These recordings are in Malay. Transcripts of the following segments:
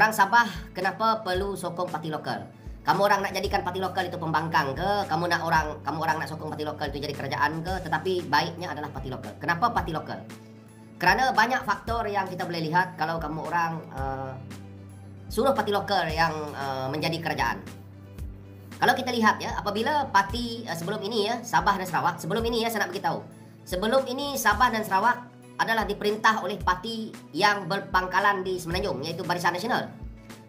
Orang Sabah kenapa perlu sokong parti lokal? Kamu orang nak jadikan parti lokal itu pembangkang ke? Kamu orang nak sokong parti lokal itu jadi kerajaan ke? Tetapi baiknya adalah parti lokal. Kenapa parti lokal? Kerana banyak faktor yang kita boleh lihat kalau kamu orang suruh parti lokal yang menjadi kerajaan. Kalau kita lihat ya, apabila parti sebelum ini ya, Sabah dan Sarawak, sebelum ini ya saya nak beritahu. Sebelum ini Sabah dan Sarawak adalah diperintah oleh parti yang berpangkalan di Semenanjung, iaitu Barisan Nasional.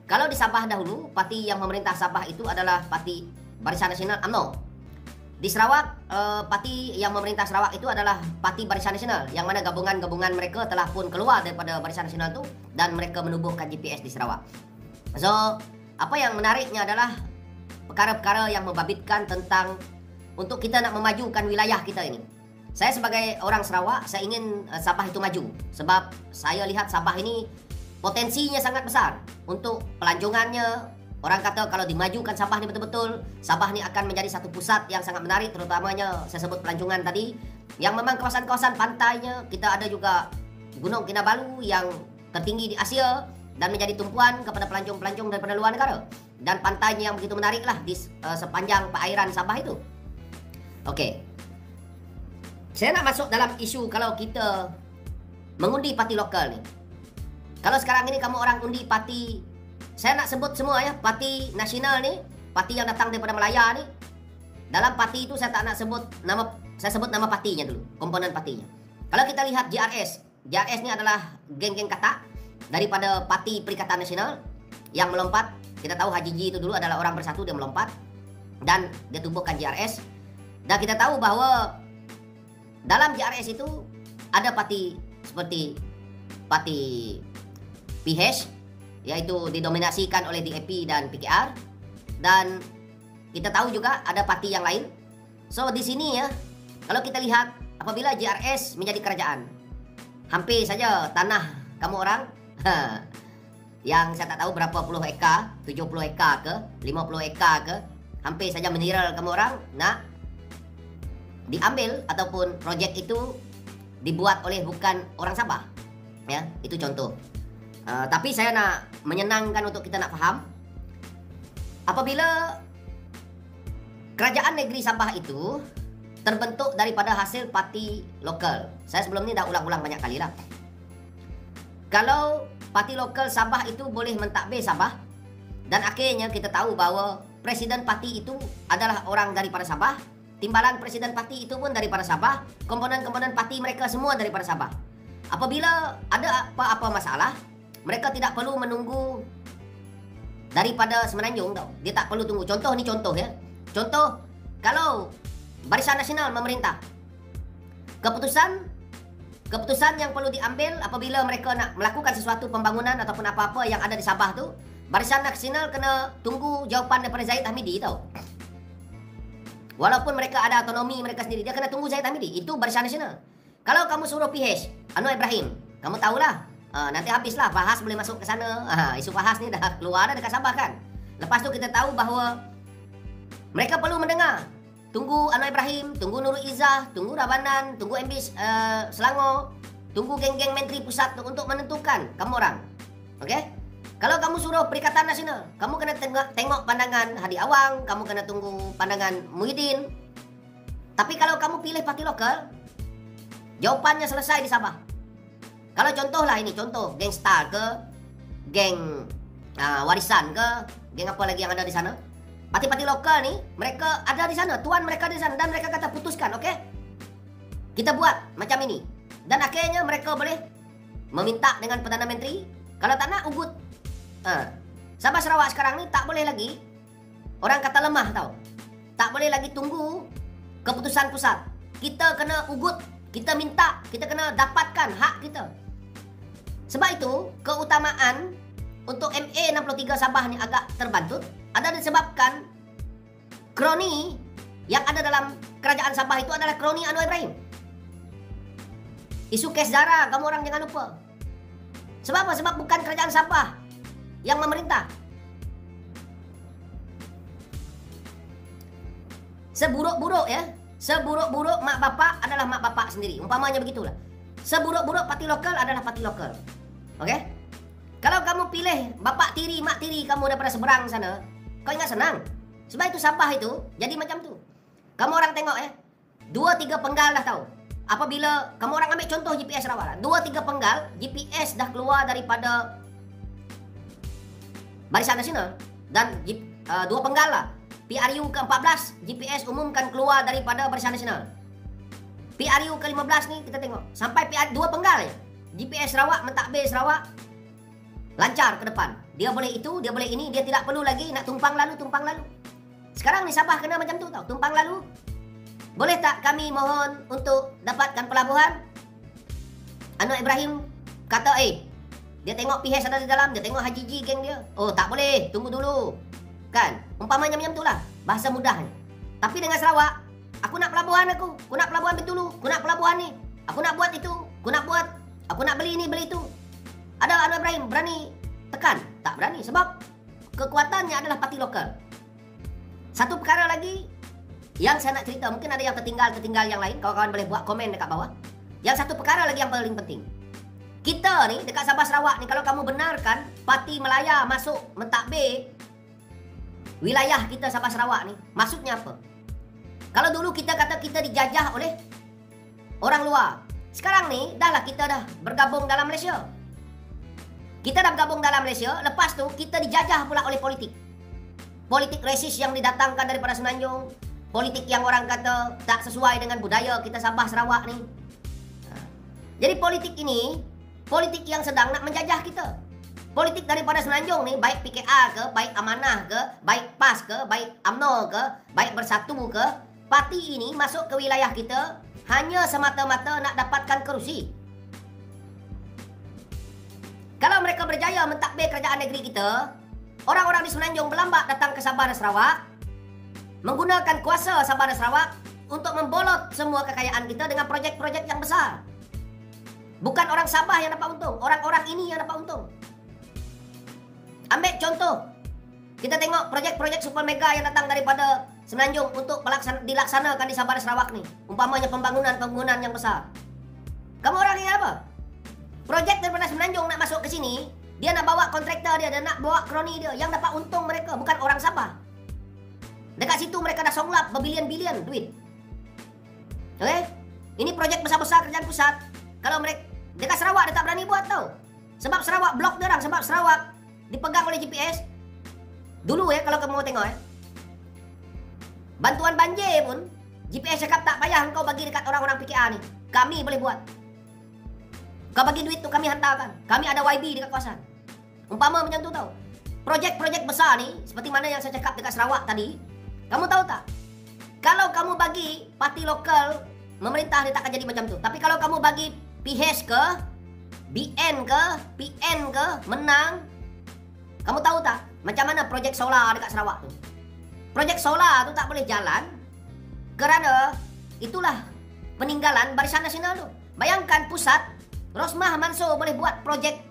Kalau di Sabah dahulu, parti yang memerintah Sabah itu adalah parti Barisan Nasional UMNO. Di Sarawak, parti yang memerintah Sarawak itu adalah parti Barisan Nasional, yang mana gabungan-gabungan mereka telah pun keluar daripada Barisan Nasional itu dan mereka menubuhkan GPS di Sarawak. So, apa yang menariknya adalah perkara-perkara yang membabitkan tentang untuk kita nak memajukan wilayah kita ini. Saya sebagai orang Sarawak, saya ingin Sabah itu maju. Sebab saya lihat Sabah ini potensinya sangat besar untuk pelancongannya. Orang kata kalau dimajukan Sabah ni betul-betul, Sabah ni akan menjadi satu pusat yang sangat menarik, terutamanya saya sebut pelancongan tadi. Yang memang kawasan-kawasan pantainya, kita ada juga Gunung Kinabalu yang tertinggi di Asia dan menjadi tumpuan kepada pelancong-pelancong daripada luar negara. Dan pantainya yang begitu menarik lah di sepanjang perairan Sabah itu. Okey. Saya nak masuk dalam isu kalau kita mengundi parti lokal ni. Kalau sekarang ini kamu orang undi parti, saya nak sebut semua ya, parti nasional ni, parti yang datang daripada Melaya ni. Dalam parti itu saya tak nak sebut nama, saya sebut nama partinya dulu, komponen partinya. Kalau kita lihat JRS, JRS ni adalah geng-geng katak daripada Parti Perikatan Nasional yang melompat. Kita tahu Haji Ji itu dulu adalah orang bersatu, dia melompat dan dia tubuhkan JRS. Dan kita tahu bahawa dalam JRS itu ada parti seperti parti PH, yaitu didominasikan oleh DAP dan PKR. Dan kita tahu juga ada parti yang lain. So di sini ya, kalau kita lihat apabila JRS menjadi kerajaan, hampir saja tanah kamu orang yang saya tak tahu berapa puluh ekar, 70 ekar ke, 50 ekar ke, hampir saja meniral kamu orang nak diambil ataupun projek itu dibuat oleh bukan orang Sabah. Ya, itu contoh. Tapi saya nak menyenangkan untuk kita nak faham. Apabila kerajaan negeri Sabah itu terbentuk daripada hasil parti lokal. Saya sebelum ni dah ulang-ulang banyak kali lah. Kalau parti lokal Sabah itu boleh mentadbir Sabah, dan akhirnya kita tahu bahawa presiden parti itu adalah orang daripada Sabah, timbalan presiden parti itu pun daripada Sabah, komponen-komponen parti mereka semua daripada Sabah. Apabila ada apa-apa masalah, mereka tidak perlu menunggu daripada Semenanjung tau. Dia tak perlu tunggu. Contoh ni contoh ya. Contoh, kalau Barisan Nasional memerintah, keputusan yang perlu diambil apabila mereka nak melakukan sesuatu pembangunan ataupun apa-apa yang ada di Sabah tu, Barisan Nasional kena tunggu jawapan daripada Zahid Hamidi tau. Walaupun mereka ada autonomi mereka sendiri, dia kena tunggu Zahid Hamidi. Itu Barisan Nasional. Kalau kamu suruh PH, Anwar Ibrahim, kamu tahulah, nanti habislah Fahas boleh masuk ke sana. Isu Fahas ni dah keluar dah dekat Sabah kan. Lepas tu kita tahu bahawa mereka perlu mendengar. Tunggu Anwar Ibrahim, tunggu Nurul Izzah, tunggu Rabanan, tunggu MB Selangor, tunggu geng-geng menteri pusat untuk menentukan kamu orang. Okey? Kalau kamu suruh Perikatan Nasional, kamu kena tengok pandangan Hadi Awang, kamu kena tunggu pandangan Muhyiddin. Tapi kalau kamu pilih parti lokal, jawapannya selesai di Sabah. Kalau contohlah ini, contoh geng Star ke, geng Warisan ke, geng apa lagi yang ada di sana. Parti-parti lokal ni, mereka ada di sana, tuan mereka di sana, dan mereka kata putuskan, okey? Kita buat macam ini. Dan akhirnya mereka boleh meminta dengan Perdana Menteri, kalau tak nak ugut. Sabah Sarawak sekarang ni tak boleh lagi, orang kata lemah tau, tak boleh lagi tunggu keputusan pusat. Kita kena ugut, kita minta, kita kena dapatkan hak kita. Sebab itu keutamaan untuk MA63 Sabah ni agak terbantut ada disebabkan kroni yang ada dalam kerajaan Sabah itu adalah kroni Anwar Ibrahim. Isu kes Zara, kamu orang jangan lupa. Sebab apa? Sebab bukan kerajaan Sabah yang memerintah. Seburuk-buruk ya, seburuk-buruk mak bapak adalah mak bapak sendiri. Umpamanya begitulah. Seburuk-buruk parti lokal adalah parti lokal. Okey? Kalau kamu pilih bapak tiri, mak tiri kamu daripada seberang sana, kau ingat senang. Sebab itu Sabah itu jadi macam tu. Kamu orang tengok 2-3 penggal dah tahu. Apabila kamu orang ambil contoh GPS Sarawak lah, 2-3 penggal GPS dah keluar daripada Barisan Nasional dan 2 penggal lah. PRU ke-14 GPS umumkan keluar daripada Barisan Nasional. PRU ke-15 ni kita tengok sampai 2 penggal ya. GPS Sarawak mentadbir Sarawak lancar ke depan. Dia boleh itu, dia boleh ini, dia tidak perlu lagi nak tumpang lalu. Sekarang ni Sabah kena macam tu tau, tumpang lalu. Boleh tak kami mohon untuk dapatkan pelabuhan? Anwar Ibrahim kata dia tengok PH ada di dalam, dia tengok Haji G geng dia. Oh tak boleh, tunggu dulu. Kan? Umpamanya macam tu lah, bahasa mudahnya. Tapi dengan Sarawak, aku nak pelabuhan aku nak pelabuhan Bintulu, aku nak pelabuhan ni, aku nak buat itu, aku nak beli ini, beli itu. Ada Anwar Ibrahim berani tekan? Tak berani sebab kekuatannya adalah parti lokal. Satu perkara lagi yang saya nak cerita, mungkin ada yang tertinggal yang lain, kawan-kawan boleh buat komen dekat bawah. Yang satu perkara lagi yang paling penting. Kita ni dekat Sabah Sarawak ni, kalau kamu benarkan Parti Melaya masuk mentadbir wilayah kita Sabah Sarawak ni, maksudnya apa? Kalau dulu kita kata kita dijajah oleh orang luar, sekarang ni kita dah bergabung dalam Malaysia. Kita dah bergabung dalam Malaysia, lepas tu kita dijajah pula oleh politik. Politik resis yang didatangkan daripada Semenanjung, politik yang orang kata tak sesuai dengan budaya kita Sabah Sarawak ni. Jadi politik ini, politik yang sedang nak menjajah kita. Politik daripada Semenanjung ni, baik PKR ke, baik Amanah ke, baik PAS ke, baik UMNO ke, baik Bersatu ke, parti ini masuk ke wilayah kita hanya semata-mata nak dapatkan kerusi. Kalau mereka berjaya mentadbir kerajaan negeri kita, orang-orang di Semenanjung berlambat datang ke Sabah dan Sarawak, menggunakan kuasa Sabah dan Sarawak untuk membolot semua kekayaan kita dengan projek-projek yang besar. Bukan orang Sabah yang dapat untung, orang-orang ini yang dapat untung. Ambil contoh, kita tengok projek-projek super mega yang datang daripada Semenanjung untuk dilaksanakan di Sabah dan Sarawak ni. Umpamanya pembangunan yang besar. Kamu orang ini apa? Projek daripada Semenanjung nak masuk ke sini, dia nak bawa kontraktor dia nak bawa kroni dia. Yang dapat untung mereka, bukan orang Sabah. Dekat situ mereka dah songlap berbilion-bilion duit. Okay? Ini projek besar-besar kerajaan pusat. Kalau mereka dekat Sarawak dia tak berani buat tau. Sebab Sarawak blok dia orang, sebab Sarawak dipegang oleh GPS. Dulu kalau kamu mau tengok bantuan banjir pun GPS cakap tak payah engkau bagi dekat orang-orang PKR ni. Kami boleh buat. Kau bagi duit tu kami hantarkan. Kami ada YB dekat kawasan. Umpama macam tu tau. Projek-projek besar ni seperti mana yang saya cakap dekat Sarawak tadi. Kamu tahu tak? Kalau kamu bagi parti lokal memerintah dia takkan jadi macam tu. Tapi kalau kamu bagi PH ke, BN ke, PN ke menang, kamu tahu tak macam mana projek solar dekat Sarawak tu? Projek solar tu tak boleh jalan kerana itulah peninggalan Barisan Nasional tu. Bayangkan pusat, Rosmah Mansor boleh buat projek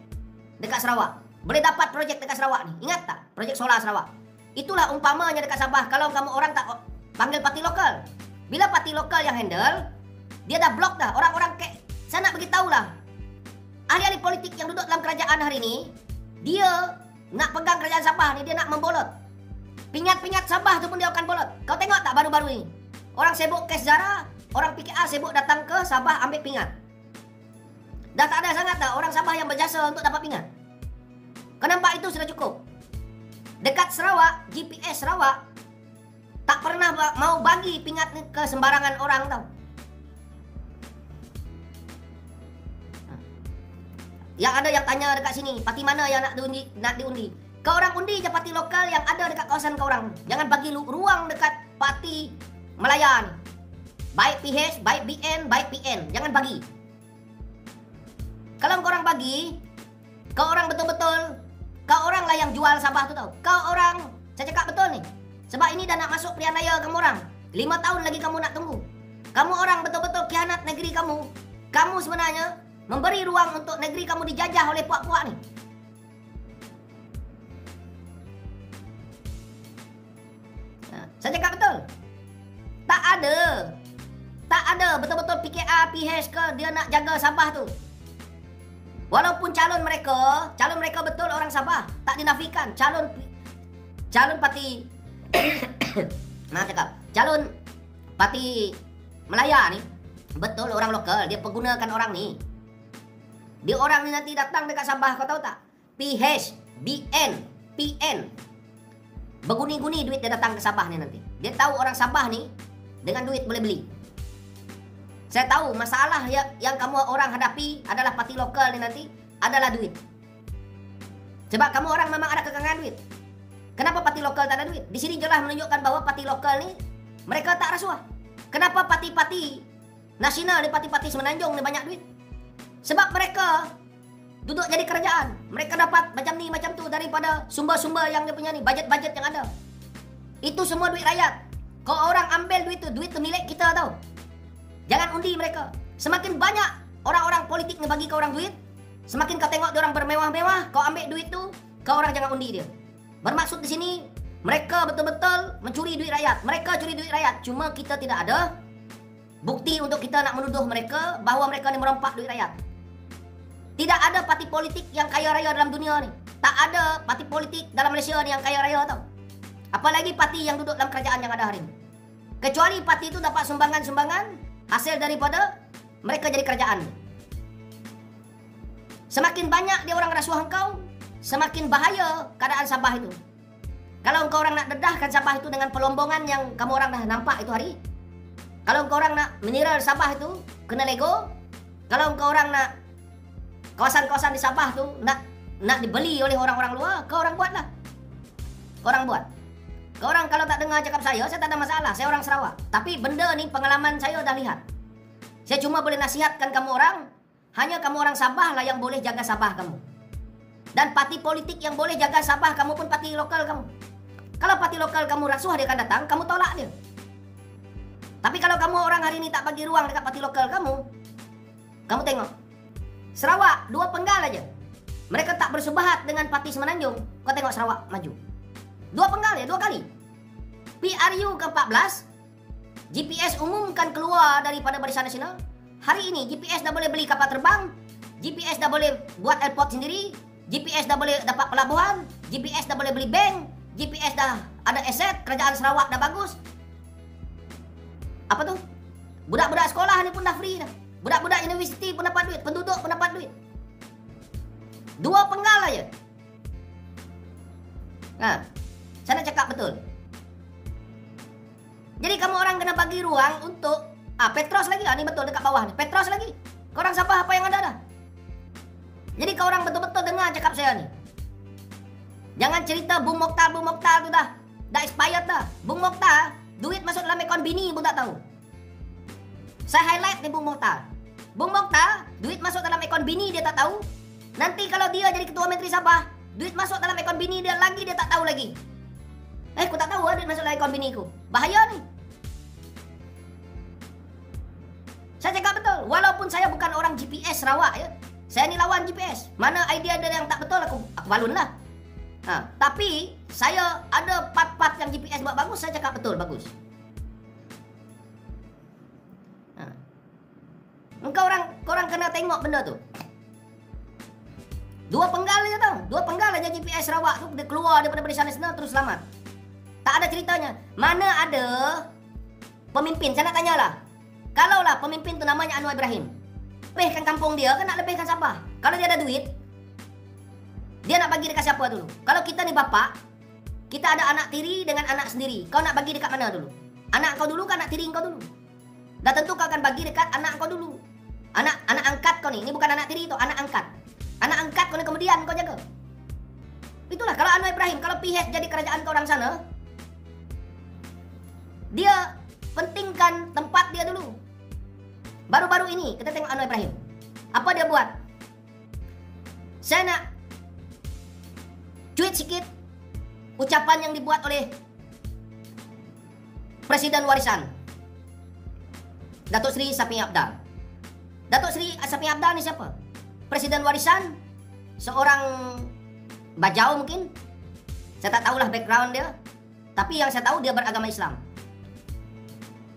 dekat Sarawak. Boleh dapat projek dekat Sarawak ni. Ingat tak? Projek solar Sarawak. Itulah umpamanya dekat Sabah kalau kamu orang tak panggil parti lokal. Bila parti lokal yang handle, dia dah blok dah. Orang-orang saya nak beritahu lah. Ahli-ahli politik yang duduk dalam kerajaan hari ni, dia nak pegang kerajaan Sabah ni, dia nak membolot. Pingat-pingat Sabah tu pun dia akan bolot. Kau tengok tak baru-baru ni? Orang sibuk kes Zara, orang PKR sibuk datang ke Sabah ambil pingat. Dah tak ada sangat dah orang Sabah yang berjasa untuk dapat pingat. Kau nampak itu sudah cukup. Dekat Sarawak, GPS Sarawak tak pernah mau bagi pingat ni ke sembarangan orang tau. Yang ada yang tanya dekat sini, parti mana yang nak diundi? Kau orang undi je parti lokal yang ada dekat kawasan kau orang. Jangan bagi ruang dekat parti Melaya ni. Baik PH, baik BN, baik PN. Jangan bagi. Kalau kau orang bagi, kau orang betul-betul, kau orang lah yang jual Sabah tu tau. Kau orang, saya cakap betul ni. Sebab ini dah nak masuk pilihan raya kamu orang. 5 tahun lagi kamu nak tunggu. Kamu orang betul-betul khianat negeri kamu. Kamu sebenarnya memberi ruang untuk negeri kamu dijajah oleh puak-puak ni. Saya cakap betul. Tak ada betul-betul PKR, PH ke dia nak jaga Sabah tu. Walaupun calon mereka betul orang Sabah, tak dinafikan. Calon parti nah cakap, calon parti Melaya nih betul orang lokal, dia pergunakan orang ni. Dia orang ni nanti datang dekat Sabah, kau tahu tak? PH, BN, PN. Berguni-guni duit dia datang ke Sabah ni nanti. Dia tahu orang Sabah ni dengan duit boleh beli. Saya tahu masalah yang kamu orang hadapi adalah parti lokal ni nanti adalah duit. Sebab kamu orang memang ada kekangan duit. Kenapa parti lokal tak ada duit? Di sini jelas menunjukkan bahwa parti lokal ni mereka tak rasuah. Kenapa parti-parti nasional di parti-parti Semenanjung ni banyak duit? Sebab mereka duduk jadi kerajaan. Mereka dapat macam ni macam tu daripada sumber-sumber yang dia punya ni, bajet-bajet yang ada. Itu semua duit rakyat. Kalau orang ambil duit tu milik kita tau. Jangan undi mereka. Semakin banyak orang-orang politik ngebagi ke orang duit, semakin kau tengok dia orang bermewah-mewah, kau ambil duit tu, kau orang jangan undi dia. Bermaksud di sini, mereka betul-betul mencuri duit rakyat. Mereka curi duit rakyat. Cuma kita tidak ada bukti untuk kita nak menuduh mereka bahawa mereka ni merompak duit rakyat. Tidak ada parti politik yang kaya raya dalam dunia ni. Tak ada parti politik dalam Malaysia ni yang kaya raya tau. Apalagi parti yang duduk dalam kerajaan yang ada hari ini. Kecuali parti itu dapat sumbangan-sumbangan hasil daripada mereka jadi kerajaan. Semakin banyak dia orang rasuah engkau, semakin bahaya keadaan Sabah itu. Kalau engkau orang nak dedahkan Sabah itu dengan pelombongan yang kamu orang dah nampak itu hari. Kalau engkau orang nak menyiral Sabah itu, kena lego. Kalau engkau orang nak kawasan-kawasan di Sabah tu nak dibeli oleh orang-orang luar, kau orang buatlah. Kau orang buat. Kau orang kalau tak dengar cakap saya tak ada masalah. Saya orang Sarawak. Tapi benda ni pengalaman saya dah lihat. Saya cuma boleh nasihatkan kamu orang. Hanya kamu orang Sabah lah yang boleh jaga Sabah kamu. Dan parti politik yang boleh jaga Sabah kamu pun parti lokal kamu. Kalau parti lokal kamu rasuah dia akan datang, kamu tolak dia. Tapi kalau kamu orang hari ni tak bagi ruang dekat parti lokal kamu tengok. Sarawak, 2 penggal aja. Mereka tak bersubahat dengan parti Semenanjung. Kau tengok Sarawak maju. 2 penggal ya, 2 kali. PRU ke-14, GPS umumkan keluar daripada Barisan Nasional. Hari ini GPS dah boleh beli kapal terbang, GPS dah boleh buat airport sendiri, GPS dah boleh dapat pelabuhan, GPS dah boleh beli bank, GPS dah ada aset, kerajaan Sarawak dah bagus. Apa tu? Budak-budak sekolah ni pun dah free dah. Budak-budak universiti pun dapat duit, penduduk pun dapat duit. 2 penggal aja. Nah, saya nak cakap betul. Jadi kamu orang kena bagi ruang untuk Petros lagi lah, ni betul dekat bawah ni. Petros lagi. Kau orang Sabah apa yang ada dah. Jadi kau orang betul-betul dengar cakap saya ni. Jangan cerita Bung Mokhtar tu dah expired dah. Bung Mokhtar duit masuk dalam akaun bini pun tak tahu. Saya highlight ni Bung Mokhtar. Bung Mokhtar duit masuk dalam akaun bini dia tak tahu. Nanti kalau dia jadi ketua Menteri Sabah, duit masuk dalam akaun bini dia lagi dia tak tahu lagi. Aku tak tahu duit masuk dalam akaun bini ku. Bahaya ni. Saya cakap betul. Walaupun saya bukan orang GPS Sarawak ya. Saya ni lawan GPS. Mana idea dia yang tak betul aku balun lah. Tapi saya ada part-part yang GPS buat bagus, saya cakap betul bagus. Kau orang kena tengok benda tu. 2 penggal aja tau. 2 penggal aja GPS Sarawak tu dia keluar daripada Barisan Nasional terus selamat. Tak ada ceritanya. Mana ada pemimpin, saya nak tanyalah. Kalaulah pemimpin tu namanya Anwar Ibrahim, lebihkan kampung dia kan nak lebihkan Sabah. Kalau dia ada duit, dia nak bagi dekat siapa dulu? Kalau kita ni bapak, kita ada anak tiri dengan anak sendiri. Kau nak bagi dekat mana dulu? Anak kau dulu kan anak tiri kau dulu? Dah tentu kau akan bagi dekat anak kau dulu. Anak angkat kau ni. Ini bukan anak tiri tu, anak angkat. Anak angkat kau ni kemudian kau jaga. Itulah kalau Anwar Ibrahim, kalau PH jadi kerajaan kau orang sana, dia pentingkan tempat dia dulu. Baru-baru ini kita tengok Anwar Ibrahim. Apa dia buat? Saya nak cuit sikit ucapan yang dibuat oleh Presiden Warisan Datuk Seri Sapi Abdal. Datuk Seri Sapi Abdal ni siapa? Presiden Warisan, seorang bajau mungkin. Saya tak tahulah background dia. Tapi yang saya tahu dia beragama Islam.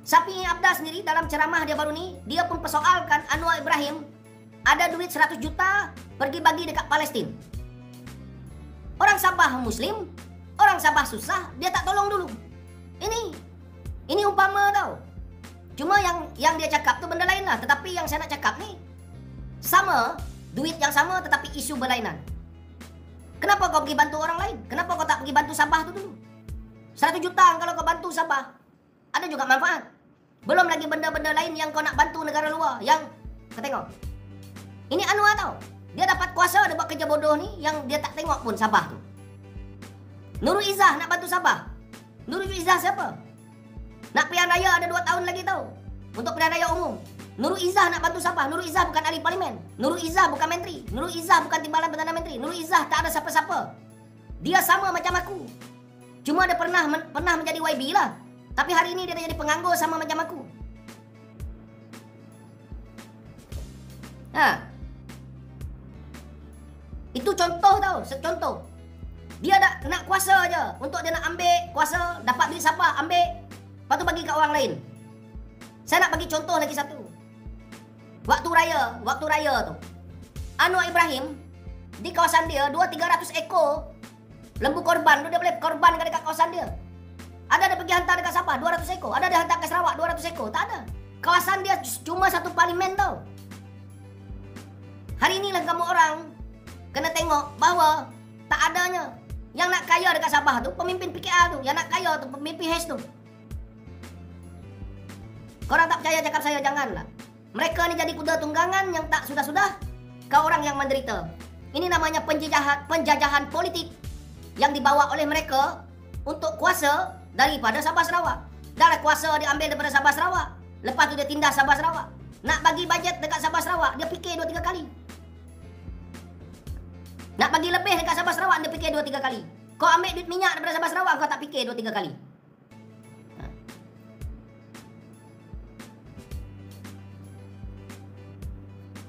Sapi Abdal sendiri dalam ceramah dia baru ni, dia pun persoalkan Anwar Ibrahim ada duit 100 juta pergi bagi dekat Palestina. Orang Sabah Muslim, orang Sabah susah, dia tak tolong dulu. Ini umpama tau. Cuma yang dia cakap tu benda lain lah. Tetapi yang saya nak cakap ni, sama, duit yang sama tetapi isu berlainan. Kenapa kau pergi bantu orang lain? Kenapa kau tak pergi bantu Sabah tu dulu? 100 juta kalau kau bantu Sabah, ada juga manfaat. Belum lagi benda-benda lain yang kau nak bantu negara luar. Yang, kau tengok, ini Anwar tau. Dia dapat kuasa, dia buat kerja bodoh ni yang dia tak tengok pun Sabah tu. Nurul Izzah nak bantu Sabah. Nurul Izzah siapa? Nak pilihan raya ada 2 tahun lagi tau. Untuk pilihan raya umum. Nurul Izzah nak bantu Sabah. Nurul Izzah bukan ahli parlimen. Nurul Izzah bukan menteri. Nurul Izzah bukan timbalan Perdana Menteri. Nurul Izzah tak ada siapa-siapa. Dia sama macam aku. Cuma dia pernah menjadi YB lah. Tapi hari ini dia dah jadi penganggur sama macam aku. Itu contoh tau, contoh. Dia nak kuasa aja. Untuk dia nak ambil kuasa, dapat duit siapa, ambil. Lepas tu bagi kat orang lain. Saya nak bagi contoh lagi satu. Waktu raya tu. Anwar Ibrahim, di kawasan dia, 200-300 ekor lembu korban tu dia boleh korbankan dekat kawasan dia. Ada dia pergi hantar dekat Sabah, 200 ekor. Ada dia hantar ke Sarawak, 200 ekor. Tak ada. Kawasan dia cuma satu parlimen tau. Hari inilah kamu orang kena tengok bahawa tak adanya. Yang nak kaya dekat Sabah tu, pemimpin PKR tu. Yang nak kaya tu, pemimpin PH tu. Korang tak percaya cakap saya, janganlah. Mereka ni jadi kuda tunggangan yang tak sudah-sudah. Kau orang yang menderita. Ini namanya penjajahan politik yang dibawa oleh mereka untuk kuasa daripada Sabah Sarawak. Dah kuasa diambil daripada Sabah Sarawak. Lepas tu dia tindas Sabah Sarawak. Nak bagi bajet dekat Sabah Sarawak, dia fikir 2-3 kali. Nak bagi lebih dekat Sabah Sarawak, dia fikir 2-3 kali. Kau ambil duit minyak daripada Sabah Sarawak, kau tak fikir 2-3 kali.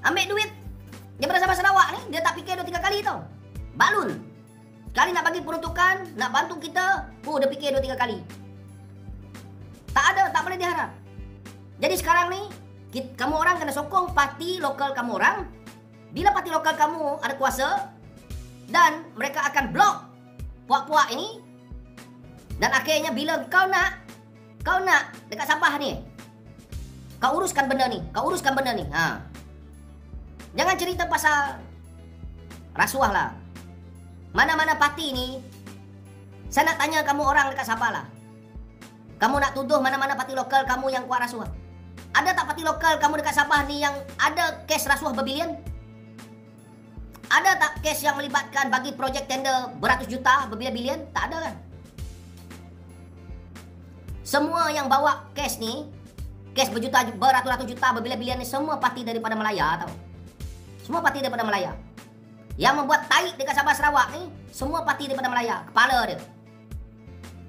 Ambil duit daripada Sabah Sarawak ni, dia tak fikir 2-3 kali tau. Balun. Sekali nak bagi peruntukan, nak bantu kita, dia fikir 2-3 kali. Tak ada, tak boleh diharap. Jadi sekarang ni, kamu orang kena sokong parti lokal kamu orang. Bila parti lokal kamu ada kuasa, dan mereka akan blok puak-puak ini. Dan akhirnya bila kau nak dekat Sabah ni, kau uruskan benda ni. Jangan cerita pasal rasuah lah. Mana-mana parti ni, saya nak tanya kamu orang dekat Sabah lah. Kamu nak tuduh mana-mana parti lokal kamu yang kuat rasuah? Ada tak parti lokal kamu dekat Sabah ni yang ada kes rasuah berbilion? Ada tak kes yang melibatkan bagi projek tender beratus juta, berbilion-bilion? Tak ada kan? Semua yang bawa kes ni, kes beratus-ratus juta, berbilion-bilion ni, semua parti daripada Melaya tau. Semua parti daripada Melaya. Yang membuat taik dekat Sabah Sarawak ni, semua parti daripada Melaya, kepala dia.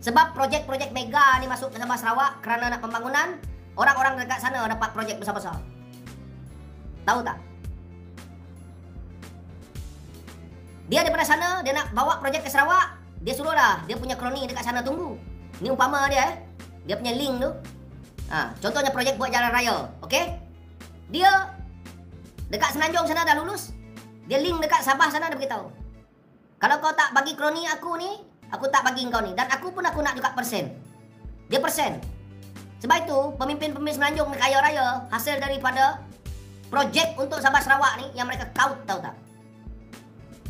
Sebab projek-projek mega ni masuk ke Sabah Sarawak kerana nak pembangunan, orang-orang dekat sana dapat projek besar-besar. Tahu tak? Dia daripada sana, dia nak bawa projek ke Sarawak, dia suruh lah, dia punya kroni dekat sana tunggu. Ni umpama dia dia punya link tu. Contohnya projek buat jalan raya, okey? Dia dekat Semenanjung sana dah lulus, dia link dekat Sabah sana dia beritahu. Kalau kau tak bagi kroni aku ni, aku tak bagi kau ni. Dan aku nak juga persen. Dia persen. Sebab itu, pemimpin-pemimpin Semenanjung ni kaya raya hasil daripada projek untuk Sabah Sarawak ni yang mereka kaut, tahu tak?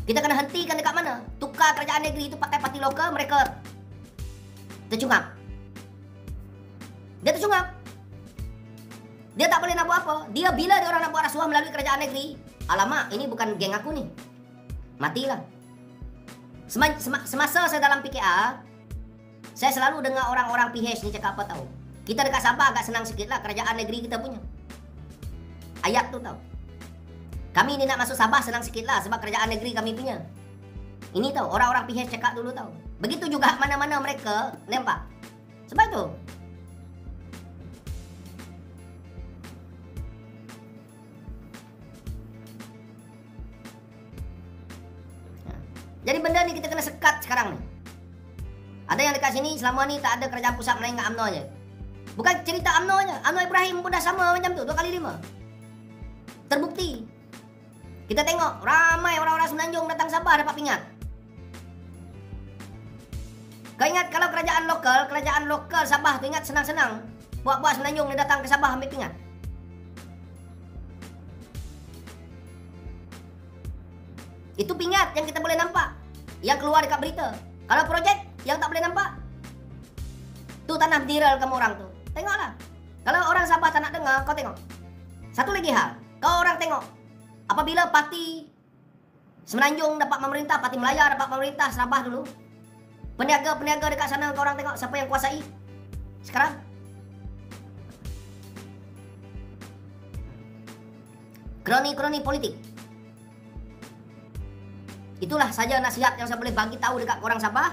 Kita kena hentikan dekat mana? Tukar kerajaan negeri itu pakai parti lokal, mereka tercungap. Dia tercungap. Dia tak boleh nak buat apa. Dia bila dia orang nak buat rasuah melalui kerajaan negeri, alamak, ini bukan geng aku ni. Matilah. Semasa saya dalam PKR, saya selalu dengar orang-orang PH ni cakap apa tahu. Kita dekat Sabah agak senang sikit lah kerajaan negeri kita punya. Ayat tu tahu. Kami ni nak masuk Sabah senang sikit lah sebab kerajaan negeri kami punya. Ini tahu, orang-orang PH cakap dulu tahu. Begitu juga mana-mana mereka nampak. Sebab itu. Jadi benda ni kita kena sekat sekarang ni. Ada yang dekat sini selama ni tak ada kerajaan pusat melainkan UMNO je. Bukan cerita UMNO je. Anwar Ibrahim pun dah sama macam tu, 2 kali 5. Terbukti. Kita tengok ramai orang-orang Semenanjung datang Sabah dapat pingat. Kau ingat kalau kerajaan lokal Sabah tu ingat senang-senang. Buat-buat Semenanjung dia datang ke Sabah ambil pingat. Itu pingat yang kita boleh nampak, yang keluar dekat berita. Kalau projek yang tak boleh nampak, tu tanah mineral kamu orang tu. Tengoklah. Kalau orang Sabah tak nak dengar, kau tengok. Satu lagi hal, kau orang tengok. Apabila parti Semenanjung dapat memerintah, parti Melaya dapat memerintah Sabah dulu. Peniaga-peniaga dekat sana kau orang tengok siapa yang kuasai sekarang. Kroni-kroni politik. Itulah saja nasihat yang saya boleh bagi tahu dekat korang Sabah.